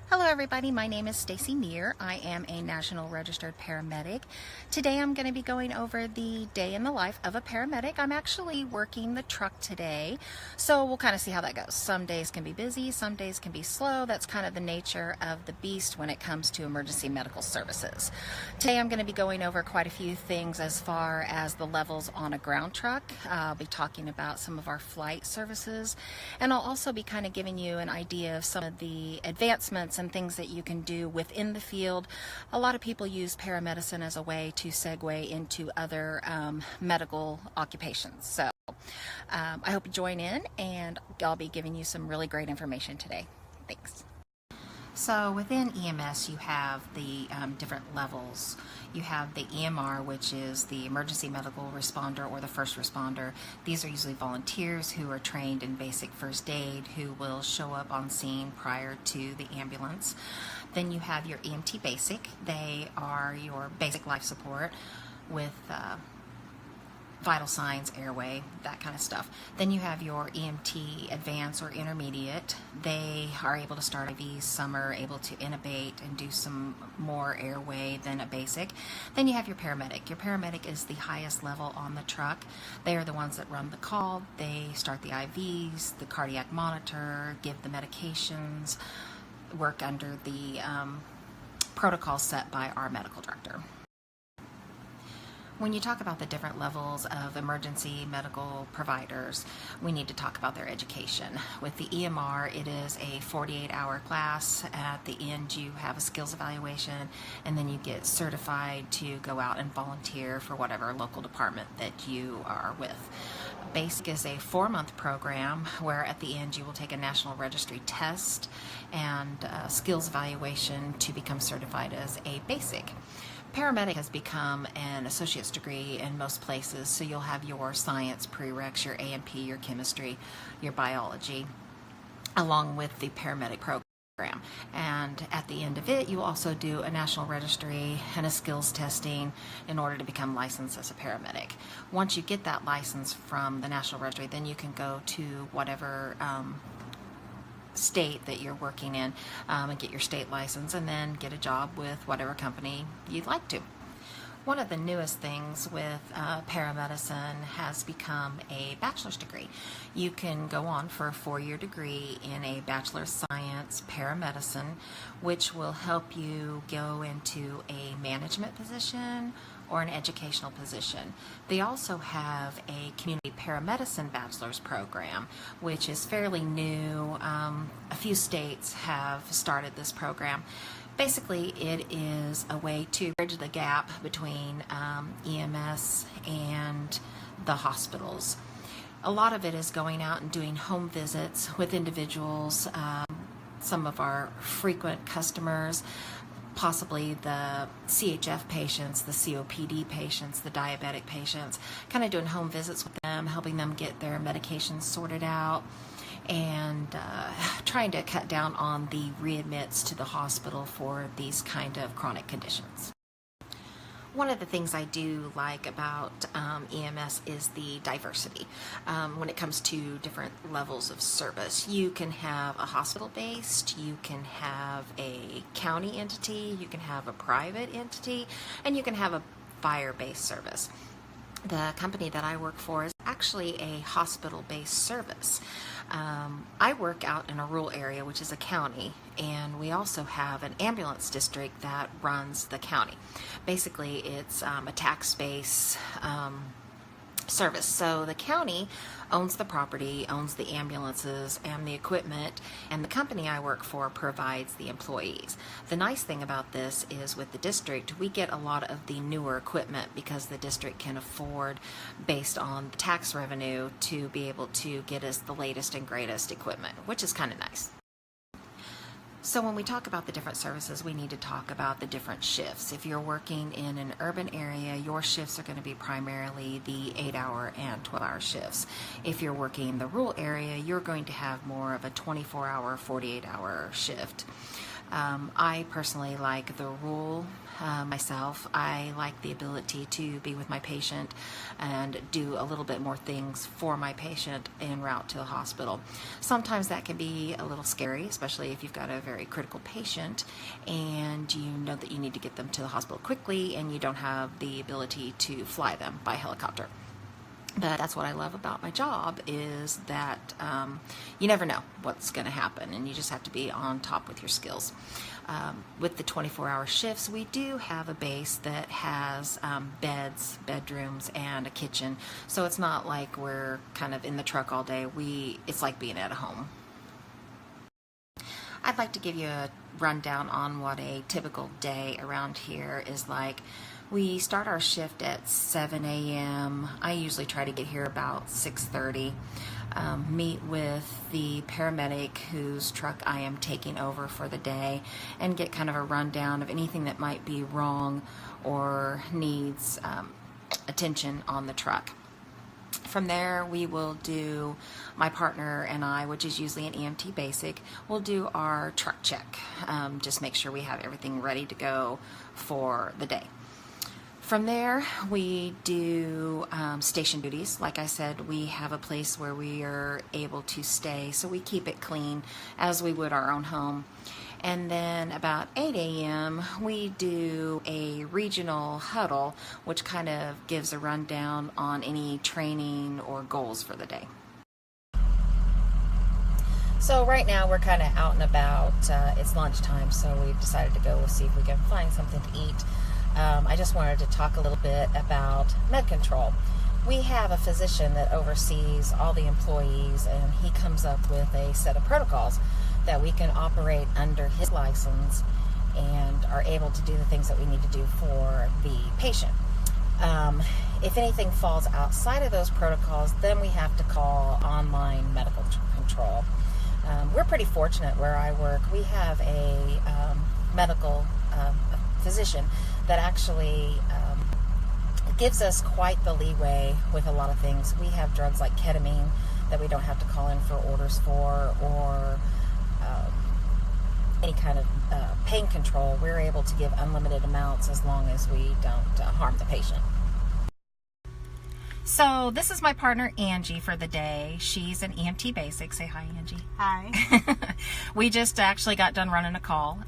Hello everybody, my name is Staci Neer. I am a National Registered Paramedic. Today I'm going to be going over the day in the life of a paramedic. I'm actually working the truck today, so we'll kind of see how that goes. Some days can be busy, some days can be slow. That's kind of the nature of the beast when it comes to emergency medical services. Today I'm going to be going over quite a few things as far as the levels on a ground truck. I'll be talking about some of our flight services, and I'll also be kind of giving you an idea of some of the advancements and things that you can do within the field. A lot of people use paramedicine as a way to segue into other medical occupations. So I hope you join in, and I'll be giving you some really great information today. Thanks. So within EMS you have the different levels. You have the EMR, which is the emergency medical responder or the first responder. These are usually volunteers who are trained in basic first aid who will show up on scene prior to the ambulance. Then you have your EMT basic. They are your basic life support with vital signs, airway, that kind of stuff. Then you have your EMT advanced or intermediate. They are able to start IVs. Some are able to intubate and do some more airway than a basic. Then you have your paramedic. Your paramedic is the highest level on the truck. They are the ones that run the call. They start the IVs, the cardiac monitor, give the medications, work under the protocol set by our medical director. When you talk about the different levels of emergency medical providers, we need to talk about their education. With the EMR, it is a 48-hour class. At the end, you have a skills evaluation, and then you get certified to go out and volunteer for whatever local department that you are with. Basic is a 4-month program where at the end you will take a national registry test and a skills evaluation to become certified as a basic. Paramedic has become an associate's degree in most places, so you'll have your science prereqs, your A&P, your chemistry, your biology, along with the paramedic program. And at the end of it, you'll also do a national registry and a skills testing in order to become licensed as a paramedic. Once you get that license from the national registry, then you can go to whatever state that you're working in and get your state license, and then get a job with whatever company you'd like to. One of the newest things with paramedicine has become a bachelor's degree. You can go on for a 4-year degree in a Bachelor of Science paramedicine, which will help you go into a management position or an educational position. They also have a community paramedicine bachelor's program, which is fairly new. A few states have started this program. Basically, it is a way to bridge the gap between EMS and the hospitals. A lot of it is going out and doing home visits with individuals, some of our frequent customers, possibly the CHF patients, the COPD patients, the diabetic patients, kind of doing home visits with them, helping them get their medications sorted out, and trying to cut down on the readmits to the hospital for these kind of chronic conditions. One of the things I do like about EMS is the diversity. When it comes to different levels of service, you can have a hospital-based, you can have a county entity, you can have a private entity, and you can have a fire-based service. The company that I work for is actually a hospital-based service. I work out in a rural area, which is a county, and we also have an ambulance district that runs the county. Basically, it's a tax-based service. So the county owns the property, owns the ambulances and the equipment, and the company I work for provides the employees. The nice thing about this is with the district, we get a lot of the newer equipment because the district can afford, based on the tax revenue, to be able to get us the latest and greatest equipment, which is kind of nice. So when we talk about the different services, we need to talk about the different shifts. If you're working in an urban area, your shifts are going to be primarily the 8-hour and 12-hour shifts. If you're working in the rural area, you're going to have more of a 24-hour, 48-hour shift. I personally like the rule myself. I like the ability to be with my patient and do a little bit more things for my patient en route to the hospital. Sometimes that can be a little scary, especially if you've got a very critical patient and you know that you need to get them to the hospital quickly and you don't have the ability to fly them by helicopter. But that's what I love about my job, is that you never know what's going to happen, and you just have to be on top with your skills. With the 24-hour shifts, we do have a base that has beds, bedrooms, and a kitchen. So it's not like we're kind of in the truck all day. It's like being at a home. I'd like to give you a rundown on what a typical day around here is like. We start our shift at 7 a.m. I usually try to get here about 6:30. Meet with the paramedic whose truck I am taking over for the day and get kind of a rundown of anything that might be wrong or needs attention on the truck. From there, we will do, my partner and I, which is usually an EMT basic, we'll do our truck check. Just make sure we have everything ready to go for the day. From there, we do station duties. Like I said, we have a place where we are able to stay, so we keep it clean as we would our own home. And then about 8 a.m., we do a regional huddle, which kind of gives a rundown on any training or goals for the day. So right now we're kind of out and about. It's lunchtime, so we've decided to go see if we can find something to eat. I just wanted to talk a little bit about MedControl. We have a physician that oversees all the employees, and he comes up with a set of protocols that we can operate under his license and are able to do the things that we need to do for the patient. If anything falls outside of those protocols, then we have to call online medical control. We're pretty fortunate where I work. We have a medical physician that actually gives us quite the leeway with a lot of things. We have drugs like ketamine that we don't have to call in for orders for, or any kind of pain control. We're able to give unlimited amounts as long as we don't harm the patient. So this is my partner Angie for the day. She's an EMT basic. Say hi, Angie. Hi. We just actually got done running a call.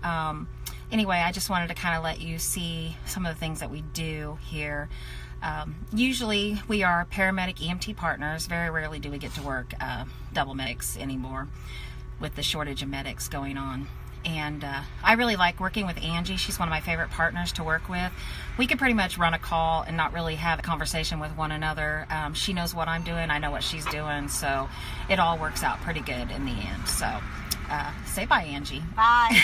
Anyway, I just wanted to kind of let you see some of the things that we do here. Usually we are paramedic EMT partners. Very rarely do we get to work double medics anymore with the shortage of medics going on. And I really like working with Angie. She's one of my favorite partners to work with. We can pretty much run a call and not really have a conversation with one another. She knows what I'm doing, I know what she's doing, so it all works out pretty good in the end. So say bye, Angie. Bye.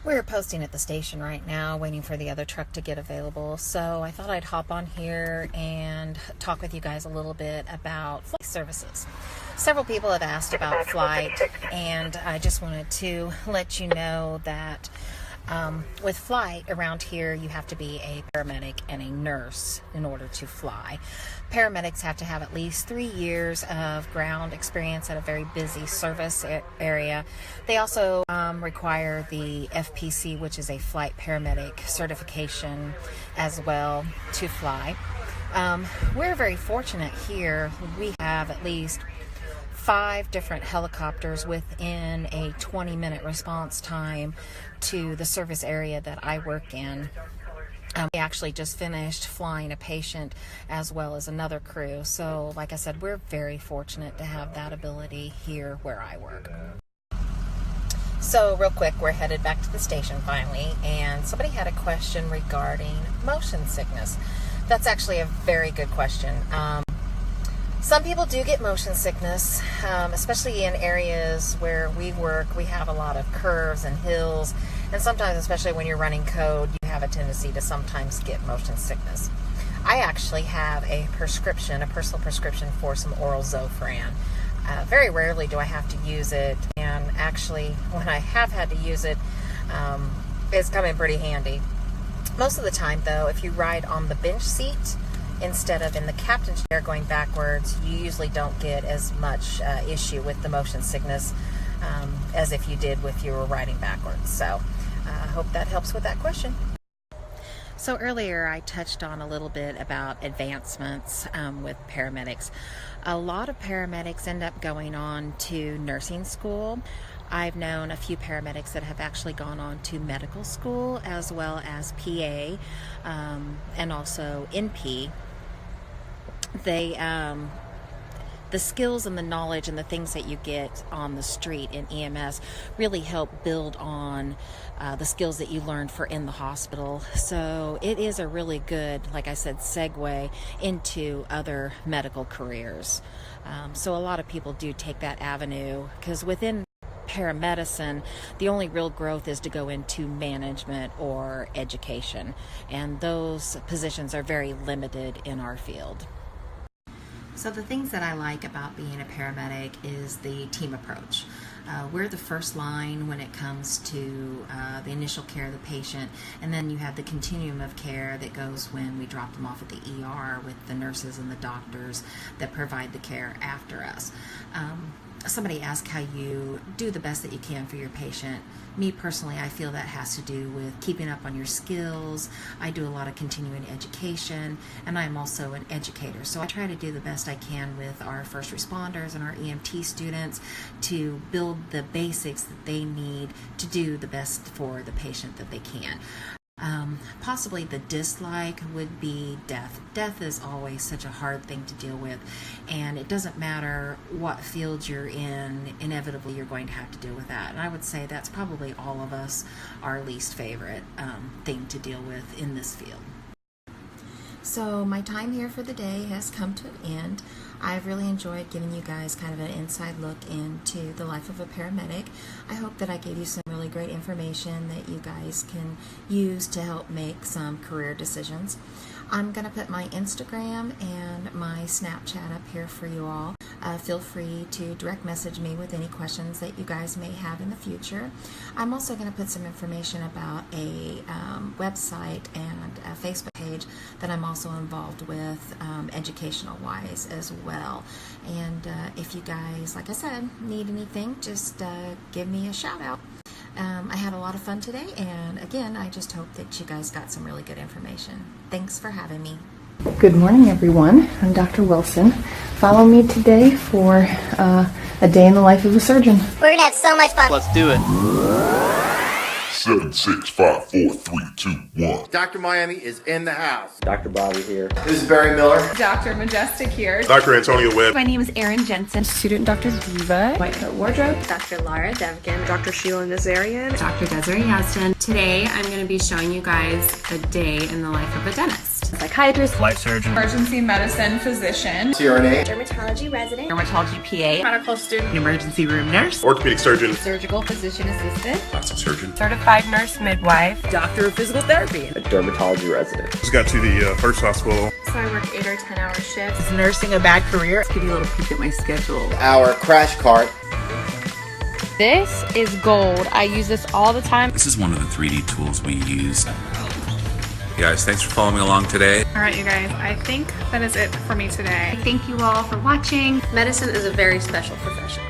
We're posting at the station right now, waiting for the other truck to get available. So I thought I'd hop on here and talk with you guys a little bit about flight services. Several people have asked about flight, and I just wanted to let you know that with flight around here, you have to be a paramedic and a nurse in order to fly. Paramedics have to have at least 3 years of ground experience at a very busy service area. They also require the FPC, which is a flight paramedic certification as well, to fly. We're very fortunate here. We have at least 5 different helicopters within a 20-minute response time to the service area that I work in. We actually just finished flying a patient as well as another crew. So like I said, we're very fortunate to have that ability here where I work. So real quick, we're headed back to the station finally, and somebody had a question regarding motion sickness. That's actually a very good question. Some people do get motion sickness, especially in areas where we work. We have a lot of curves and hills, and sometimes, especially when you're running code, you have a tendency to sometimes get motion sickness. I actually have a personal prescription for some oral Zofran. Very rarely do I have to use it, and actually, when I have had to use it, it's come in pretty handy. Most of the time, though, if you ride on the bench seat instead of in the captain's chair going backwards, you usually don't get as much issue with the motion sickness. as if you did if you were riding backwards. So I hope that helps with that question. So earlier I touched on a little bit about advancements with paramedics. A lot of paramedics end up going on to nursing school. I've known a few paramedics that have actually gone on to medical school as well as PA and also NP. The skills and the knowledge and the things that you get on the street in EMS really help build on the skills that you learned for in the hospital. So it is a really good, like I said, segue into other medical careers. So a lot of people do take that avenue because within paramedicine, the only real growth is to go into management or education, and those positions are very limited in our field. So the things that I like about being a paramedic is the team approach. We're the first line when it comes to the initial care of the patient, and then you have the continuum of care that goes when we drop them off at the ER with the nurses and the doctors that provide the care after us. Somebody asked how you do the best that you can for your patient. Me personally, I feel that has to do with keeping up on your skills. I do a lot of continuing education, and I'm also an educator. So I try to do the best I can with our first responders and our EMT students to build the basics that they need to do the best for the patient that they can. Possibly the dislike would be death. Death is always such a hard thing to deal with, and it doesn't matter what field you're in, inevitably you're going to have to deal with that. And I would say that's probably all of us our least favorite thing to deal with in this field. So my time here for the day has come to an end. I've really enjoyed giving you guys kind of an inside look into the life of a paramedic. I hope that I gave you some really great information that you guys can use to help make some career decisions. I'm going to put my Instagram and my Snapchat up here for you all. Feel free to direct message me with any questions that you guys may have in the future. I'm also going to put some information about a website and a Facebook page that I'm also involved with educational wise as well. And if you guys, like I said, need anything, just give me a shout out. I had a lot of fun today, and again, I just hope that you guys got some really good information. Thanks for having me. Good morning, everyone. I'm Dr. Wilson. Follow me today for a day in the life of a surgeon. We're gonna have so much fun. Let's do it. 7, 6, 5, 4, 3, 2, 1. Dr. Miami is in the house. Dr. Bobby here. This is Barry Miller. Dr. Majestic here. Dr. Antonio Webb. My name is Erin Jensen. Student Dr. Diva. White Coat Wardrobe. Dr. Laura Devkin. Dr. Sheila Nazarian. Dr. Desiree Yaston. Today I'm going to be showing you guys a day in the life of a dentist. Psychiatrist. Life surgeon. Emergency medicine physician. CRNA. Dermatology resident. Dermatology PA. Medical student. Emergency room nurse. Orthopedic surgeon. Surgical physician assistant. Plastic surgeon. Certified nurse midwife. Doctor of physical therapy. A dermatology resident. Just got to the first hospital. So I work 8 or 10 hour shifts. Is nursing a bad career? Let's give you a little peek at my schedule. Our crash cart. This is gold. I use this all the time. This is one of the 3D tools we use. Guys, thanks for following me along today. All right, you guys, I think that is it for me today. Thank you all for watching. Medicine is a very special profession.